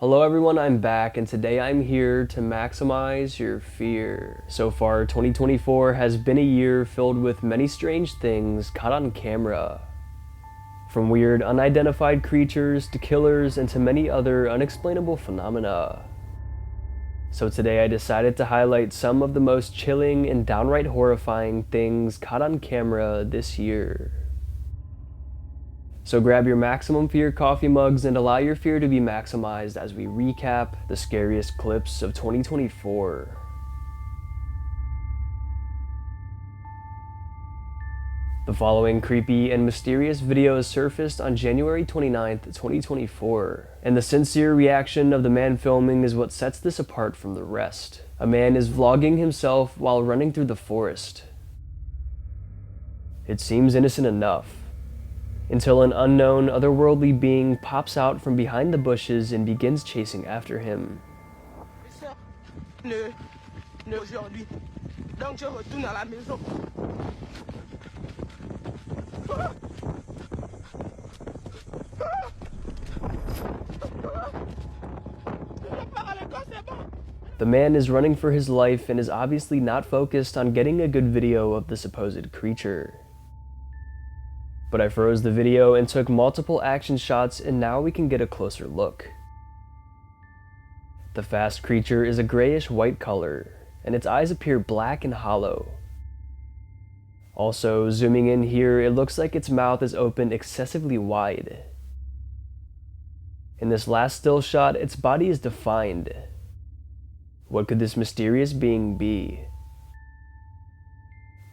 Hello everyone, I'm back, and today I'm here to maximize your fear. So far, 2024 has been a year filled with many strange things caught on camera. From weird unidentified creatures to killers and to many other unexplainable phenomena. So today I decided to highlight some of the most chilling and downright horrifying things caught on camera this year. So grab your maximum fear coffee mugs and allow your fear to be maximized as we recap the scariest clips of 2024. The following creepy and mysterious videos surfaced on January 29th, 2024, and the sincere reaction of the man filming is what sets this apart from the rest. A man is vlogging himself while running through the forest. It seems innocent enough, until an unknown, otherworldly being pops out from behind the bushes and begins chasing after him. The man is running for his life and is obviously not focused on getting a good video of the supposed creature. But I froze the video and took multiple action shots, and now we can get a closer look. The fast creature is a grayish white color, and its eyes appear black and hollow. Also, zooming in here, it looks like its mouth is open excessively wide. In this last still shot, its body is defined. What could this mysterious being be?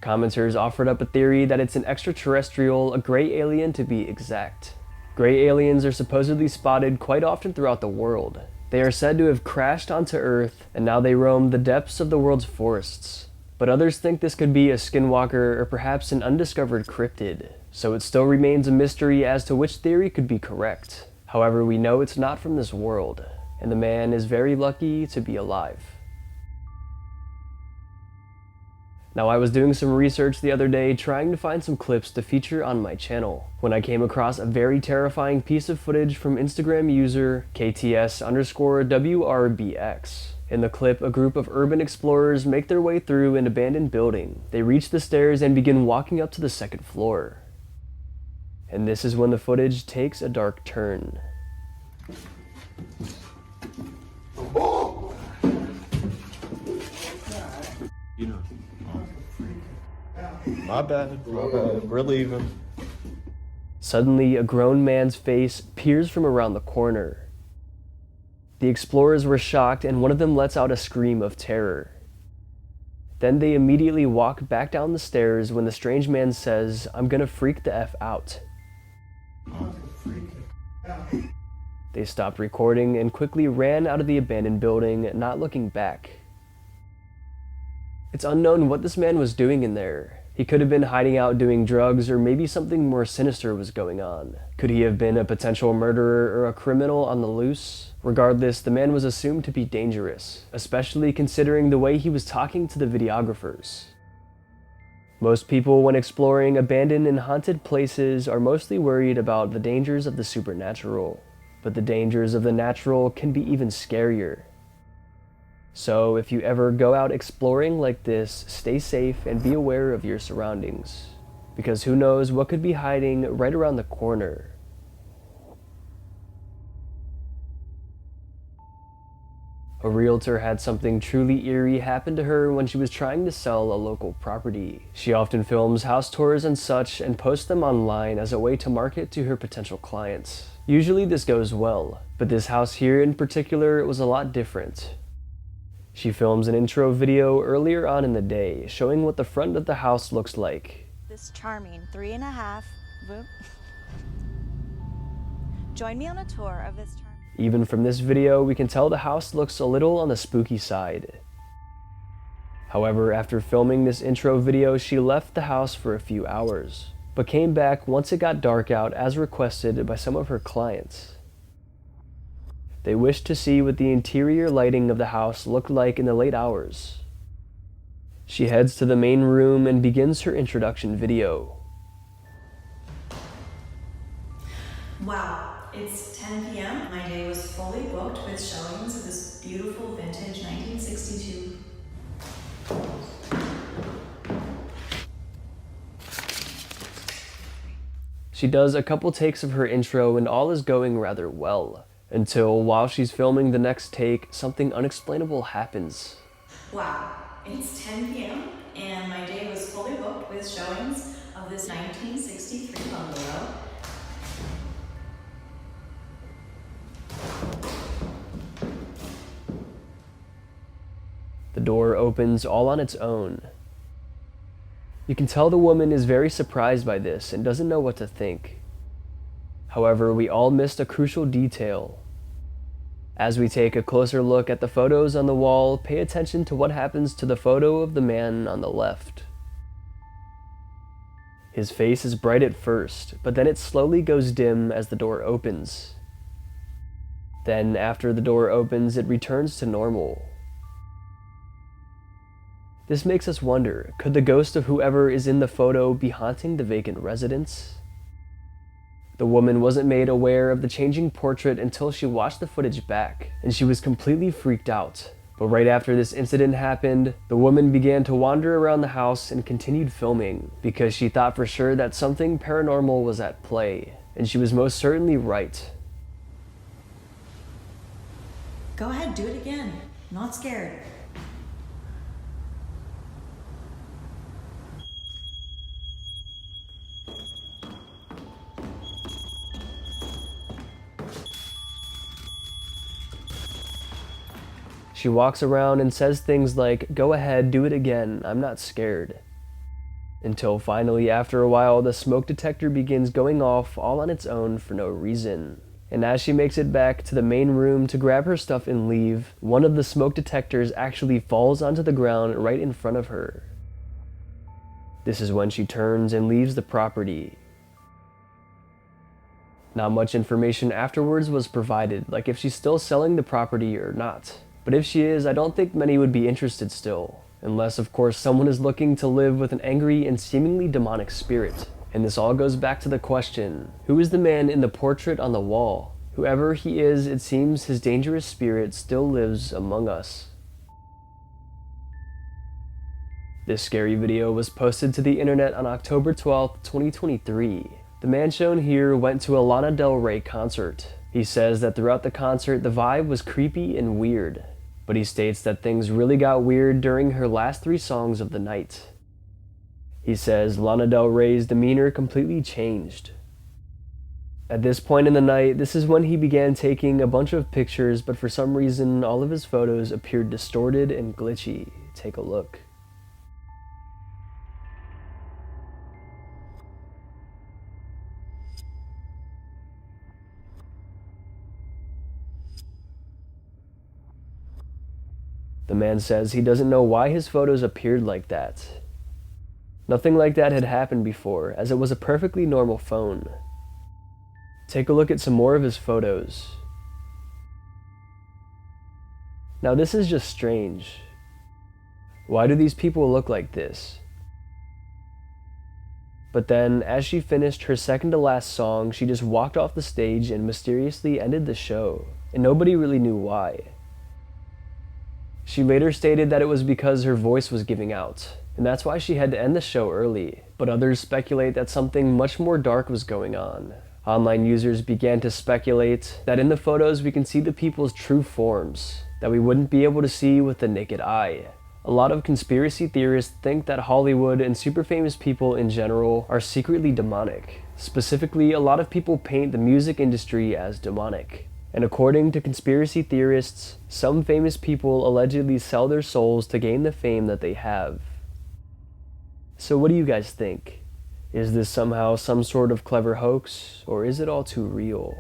Commenters offered up a theory that it's an extraterrestrial, a gray alien to be exact. Gray aliens are supposedly spotted quite often throughout the world. They are said to have crashed onto Earth, and now they roam the depths of the world's forests. But others think this could be a skinwalker or perhaps an undiscovered cryptid, so it still remains a mystery as to which theory could be correct. However, we know it's not from this world, and the man is very lucky to be alive. Now, I was doing some research the other day trying to find some clips to feature on my channel when I came across a very terrifying piece of footage from Instagram user KTS_WRBX. In the clip, a group of urban explorers make their way through an abandoned building. They reach the stairs and begin walking up to the second floor. And this is when the footage takes a dark turn. You know. My bad. We're leaving. Suddenly, a grown man's face peers from around the corner. The explorers were shocked, and one of them lets out a scream of terror. Then they immediately walk back down the stairs when the strange man says, "I'm gonna freak the F out." They stopped recording and quickly ran out of the abandoned building, not looking back. It's unknown what this man was doing in there. He could have been hiding out doing drugs, or maybe something more sinister was going on. Could he have been a potential murderer or a criminal on the loose? Regardless, the man was assumed to be dangerous, especially considering the way he was talking to the videographers. Most people, when exploring abandoned and haunted places, are mostly worried about the dangers of the supernatural. But the dangers of the natural can be even scarier. So if you ever go out exploring like this, stay safe and be aware of your surroundings, because who knows what could be hiding right around the corner. A realtor had something truly eerie happen to her when she was trying to sell a local property. She often films house tours and such and posts them online as a way to market to her potential clients. Usually this goes well, but this house here in particular was a lot different. She films an intro video earlier on in the day, showing what the front of the house looks like. This charming 3.5. Join me on a tour of this charming. Even from this video, we can tell the house looks a little on the spooky side. However, after filming this intro video, she left the house for a few hours, but came back once it got dark out as requested by some of her clients. They wished to see what the interior lighting of the house looked like in the late hours. She heads to the main room and begins her introduction video. Wow, it's 10 p.m. My day was fully booked with this showings of this beautiful vintage 1962. She does a couple takes of her intro and all is going rather well, until while she's filming the next take, something unexplainable happens. Wow, it's 10 p.m. and my day was fully booked with showings of this 1963 bungalow. The door opens all on its own. You can tell the woman is very surprised by this and doesn't know what to think. However, we all missed a crucial detail. As we take a closer look at the photos on the wall, pay attention to what happens to the photo of the man on the left. His face is bright at first, but then it slowly goes dim as the door opens. Then, after the door opens, it returns to normal. This makes us wonder, could the ghost of whoever is in the photo be haunting the vacant residence? The woman wasn't made aware of the changing portrait until she watched the footage back, and she was completely freaked out. But right after this incident happened, the woman began to wander around the house and continued filming, because she thought for sure that something paranormal was at play, and she was most certainly right. Go ahead, do it again. Not scared. She walks around and says things like, "Go ahead, do it again, I'm not scared." Until finally, after a while, the smoke detector begins going off all on its own for no reason. And as she makes it back to the main room to grab her stuff and leave, one of the smoke detectors actually falls onto the ground right in front of her. This is when she turns and leaves the property. Not much information afterwards was provided, like if she's still selling the property or not. But if she is, I don't think many would be interested still, unless of course someone is looking to live with an angry and seemingly demonic spirit. And this all goes back to the question, who is the man in the portrait on the wall? Whoever he is, it seems his dangerous spirit still lives among us. This scary video was posted to the internet on October 12th, 2023. The man shown here went to a Lana Del Rey concert. He says that throughout the concert, the vibe was creepy and weird, but he states that things really got weird during her last 3 songs of the night. He says Lana Del Rey's demeanor completely changed. At this point in the night, this is when he began taking a bunch of pictures, but for some reason, all of his photos appeared distorted and glitchy. Take a look. The man says he doesn't know why his photos appeared like that. Nothing like that had happened before, as it was a perfectly normal phone. Take a look at some more of his photos. Now this is just strange. Why do these people look like this? But then, as she finished her second to last song, she just walked off the stage and mysteriously ended the show, and nobody really knew why. She later stated that it was because her voice was giving out, and that's why she had to end the show early, but others speculate that something much more dark was going on. Online users began to speculate that in the photos we can see the people's true forms that we wouldn't be able to see with the naked eye. A lot of conspiracy theorists think that Hollywood and super famous people in general are secretly demonic. Specifically, a lot of people paint the music industry as demonic. And according to conspiracy theorists, some famous people allegedly sell their souls to gain the fame that they have. So what do you guys think? Is this somehow some sort of clever hoax, or is it all too real?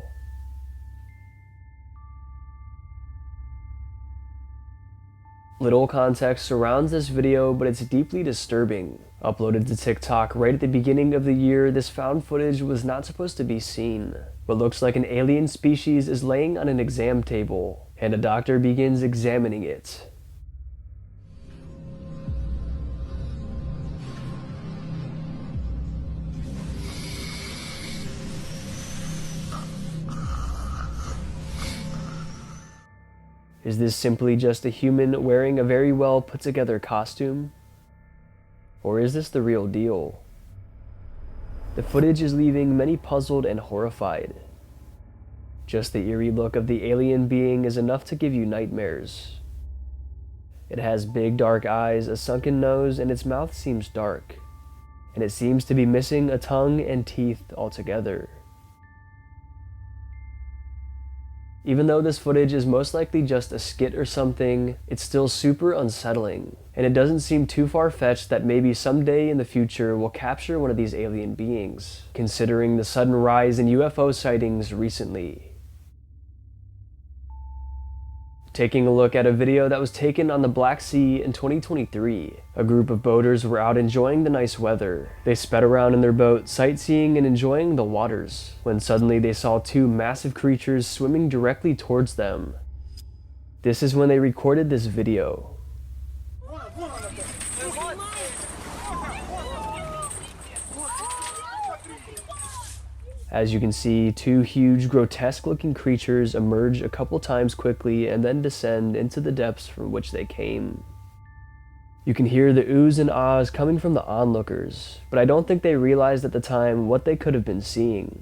Little context surrounds this video, but it's deeply disturbing. Uploaded to TikTok right at the beginning of the year, this found footage was not supposed to be seen. What looks like an alien species is laying on an exam table, and a doctor begins examining it. Is this simply just a human wearing a very well put together costume? Or is this the real deal? The footage is leaving many puzzled and horrified. Just the eerie look of the alien being is enough to give you nightmares. It has big dark eyes, a sunken nose, and its mouth seems dark. And it seems to be missing a tongue and teeth altogether. Even though this footage is most likely just a skit or something, it's still super unsettling, and it doesn't seem too far-fetched that maybe someday in the future we'll capture one of these alien beings, considering the sudden rise in UFO sightings recently. Taking a look at a video that was taken on the Black Sea in 2023, a group of boaters were out enjoying the nice weather. They sped around in their boat, sightseeing and enjoying the waters, when suddenly they saw two massive creatures swimming directly towards them. This is when they recorded this video. As you can see, two huge, grotesque-looking creatures emerge a couple times quickly and then descend into the depths from which they came. You can hear the oohs and ahs coming from the onlookers, but I don't think they realized at the time what they could have been seeing.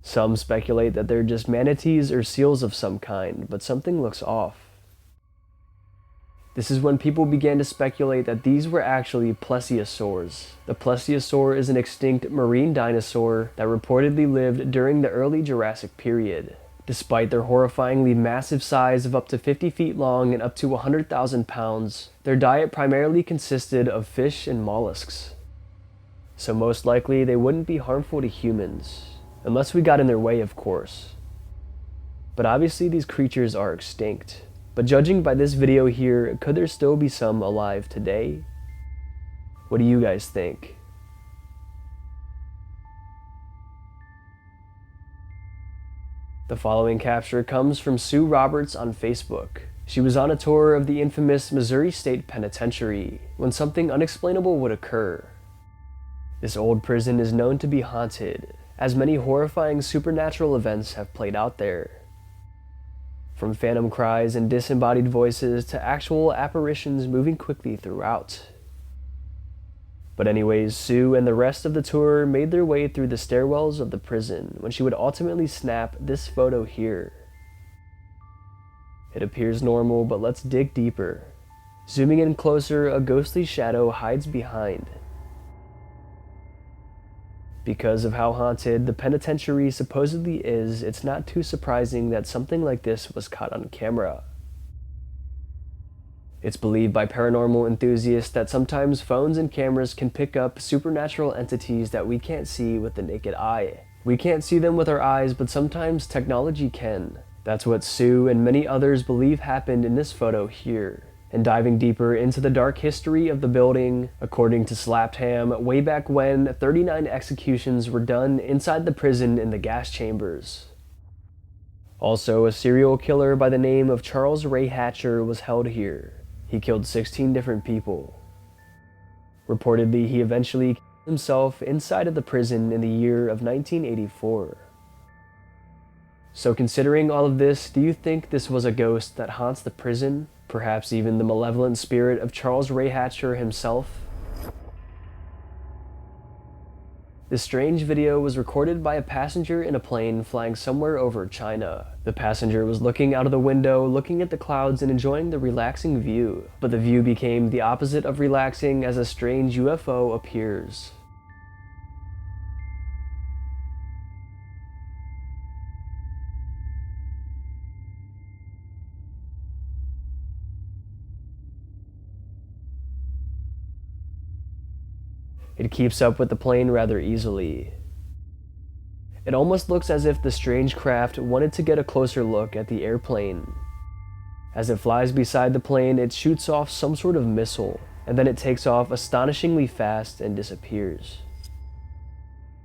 Some speculate that they're just manatees or seals of some kind, but something looks off. This is when people began to speculate that these were actually plesiosaurs. The plesiosaur is an extinct marine dinosaur that reportedly lived during the early Jurassic period. Despite their horrifyingly massive size of up to 50 feet long and up to 100,000 pounds, their diet primarily consisted of fish and mollusks. So most likely they wouldn't be harmful to humans, unless we got in their way, of course. But obviously these creatures are extinct. But judging by this video here, could there still be some alive today? What do you guys think? The following capture comes from Sue Roberts on Facebook. She was on a tour of the infamous Missouri State Penitentiary when something unexplainable would occur. This old prison is known to be haunted, as many horrifying supernatural events have played out there. From phantom cries and disembodied voices to actual apparitions moving quickly throughout. But anyways, Sue and the rest of the tour made their way through the stairwells of the prison when she would ultimately snap this photo here. It appears normal, but let's dig deeper. Zooming in closer, a ghostly shadow hides behind. Because of how haunted the penitentiary supposedly is, it's not too surprising that something like this was caught on camera. It's believed by paranormal enthusiasts that sometimes phones and cameras can pick up supernatural entities that we can't see with the naked eye. We can't see them with our eyes, but sometimes technology can. That's what Sue and many others believe happened in this photo here. And diving deeper into the dark history of the building, according to Slapped Ham, way back when 39 executions were done inside the prison in the gas chambers. Also, a serial killer by the name of Charles Ray Hatcher was held here. He killed 16 different people. Reportedly, he eventually killed himself inside of the prison in the year of 1984. So considering all of this, do you think this was a ghost that haunts the prison? Perhaps even the malevolent spirit of Charles Ray Hatcher himself? This strange video was recorded by a passenger in a plane flying somewhere over China. The passenger was looking out of the window, looking at the clouds and enjoying the relaxing view. But the view became the opposite of relaxing as a strange UFO appears. It keeps up with the plane rather easily. It almost looks as if the strange craft wanted to get a closer look at the airplane. As it flies beside the plane, it shoots off some sort of missile, and then it takes off astonishingly fast and disappears.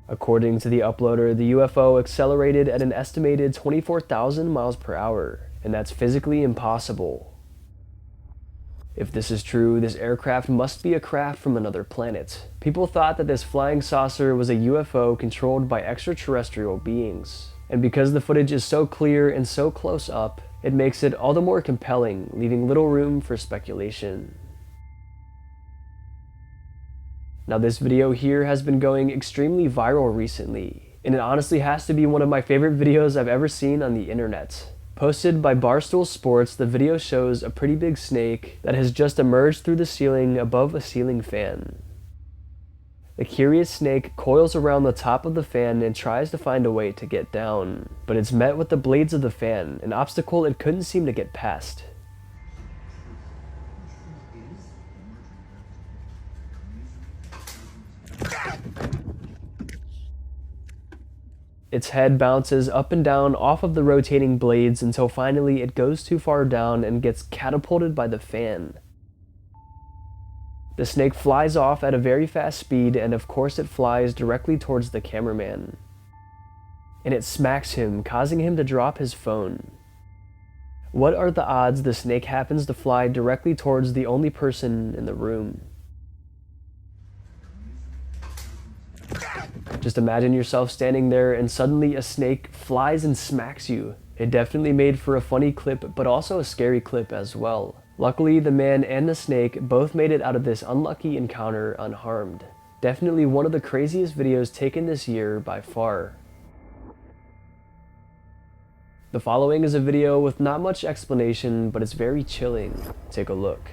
According to the uploader, the UFO accelerated at an estimated 24,000 miles per hour, and that's physically impossible. If this is true, this aircraft must be a craft from another planet. People thought that this flying saucer was a UFO controlled by extraterrestrial beings. And because the footage is so clear and so close up, It makes it all the more compelling, leaving little room for speculation. Now this video here has been going extremely viral recently, and it honestly has to be one of my favorite videos I've ever seen on the internet. Posted by Barstool Sports, the video shows a pretty big snake that has just emerged through the ceiling above a ceiling fan. The curious snake coils around the top of the fan and tries to find a way to get down, but it's met with the blades of the fan, an obstacle it couldn't seem to get past. Its head bounces up and down off of the rotating blades until finally it goes too far down and gets catapulted by the fan. The snake flies off at a very fast speed, and of course it flies directly towards the cameraman. And it smacks him, causing him to drop his phone. What are the odds the snake happens to fly directly towards the only person in the room? Just imagine yourself standing there and suddenly a snake flies and smacks you. It definitely made for a funny clip, but also a scary clip as well. Luckily, the man and the snake both made it out of this unlucky encounter unharmed. Definitely one of the craziest videos taken this year by far. The following is a video with not much explanation, but it's very chilling. Take a look.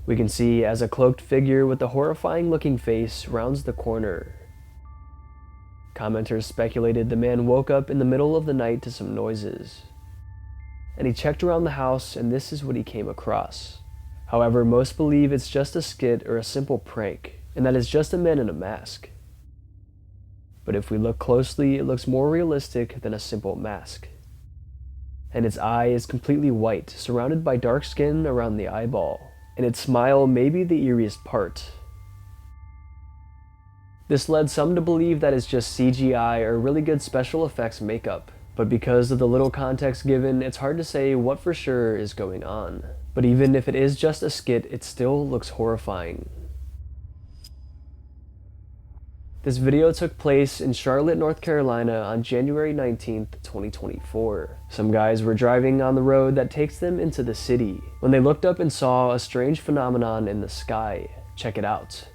We can see as a cloaked figure with a horrifying looking face rounds the corner. Commenters speculated the man woke up in the middle of the night to some noises, and he checked around the house and this is what he came across. However, most believe it's just a skit or a simple prank, and that it's just a man in a mask. But if we look closely, it looks more realistic than a simple mask. And its eye is completely white, surrounded by dark skin around the eyeball. And its smile may be the eeriest part. This led some to believe that it's just CGI or really good special effects makeup, but because of the little context given, it's hard to say what for sure is going on. But even if it is just a skit, it still looks horrifying. This video took place in Charlotte, North Carolina on January 19th, 2024. Some guys were driving on the road that takes them into the city when they looked up and saw a strange phenomenon in the sky. Check it out.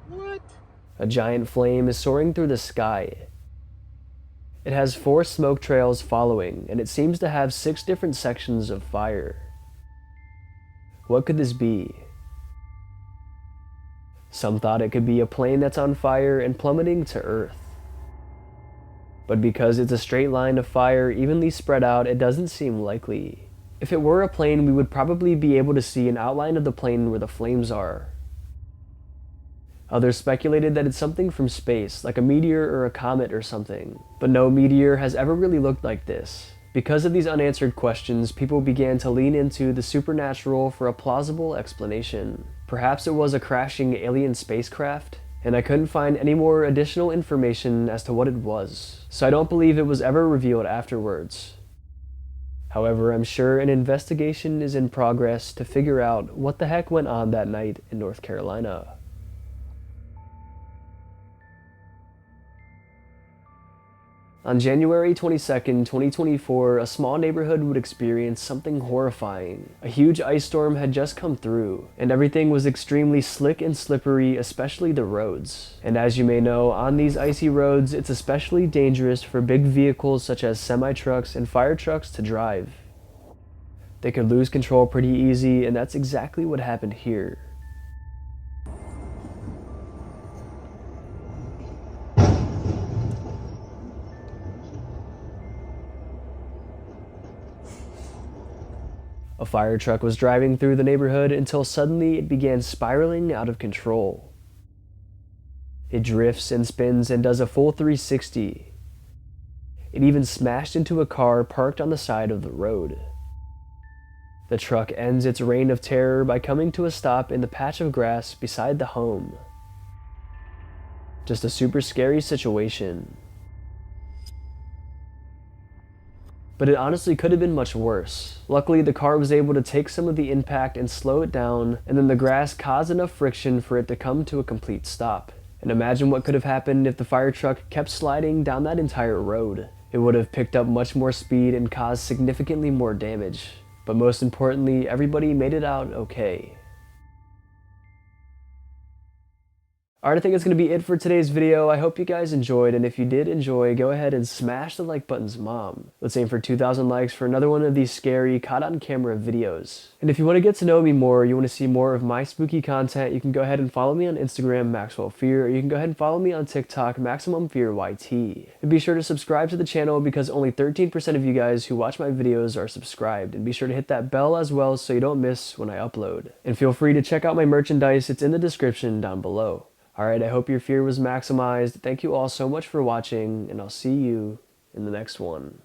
What? A giant flame is soaring through the sky. It has 4 smoke trails following, and it seems to have 6 different sections of fire. What could this be? Some thought it could be a plane that's on fire and plummeting to Earth. But because it's a straight line of fire evenly spread out, it doesn't seem likely. If it were a plane, we would probably be able to see an outline of the plane where the flames are. Others speculated that it's something from space, like a meteor or a comet or something. But no meteor has ever really looked like this. Because of these unanswered questions, people began to lean into the supernatural for a plausible explanation. Perhaps it was a crashing alien spacecraft? And I couldn't find any more additional information as to what it was, so I don't believe it was ever revealed afterwards. However, I'm sure an investigation is in progress to figure out what the heck went on that night in North Carolina. On January 22nd, 2024, a small neighborhood would experience something horrifying. A huge ice storm had just come through, and everything was extremely slick and slippery, especially the roads. And as you may know, on these icy roads, it's especially dangerous for big vehicles such as semi-trucks and fire trucks to drive. They could lose control pretty easy, and that's exactly what happened here. A fire truck was driving through the neighborhood until suddenly it began spiraling out of control. It drifts and spins and does a full 360. It even smashed into a car parked on the side of the road. The truck ends its reign of terror by coming to a stop in the patch of grass beside the home. Just a super scary situation. but it honestly could have been much worse. Luckily, the car was able to take some of the impact and slow it down, and then the grass caused enough friction for it to come to a complete stop. And imagine what could have happened if the fire truck kept sliding down that entire road. It would have picked up much more speed and caused significantly more damage. But most importantly, everybody made it out okay. Alright, I think that's going to be it for today's video. I hope you guys enjoyed, and if you did enjoy, go ahead and smash the like buttons, mom. Let's aim for 2,000 likes for another one of these scary, caught on camera videos. And if you want to get to know me more, you want to see more of my spooky content, you can go ahead and follow me on Instagram, Maxwell Fear, or you can go ahead and follow me on TikTok, Maximum Fear YT. And be sure to subscribe to the channel because only 13% of you guys who watch my videos are subscribed. And be sure to hit that bell as well so you don't miss when I upload. And feel free to check out my merchandise, it's in the description down below. Alright, I hope your fear was maximized. Thank you all so much for watching, and I'll see you in the next one.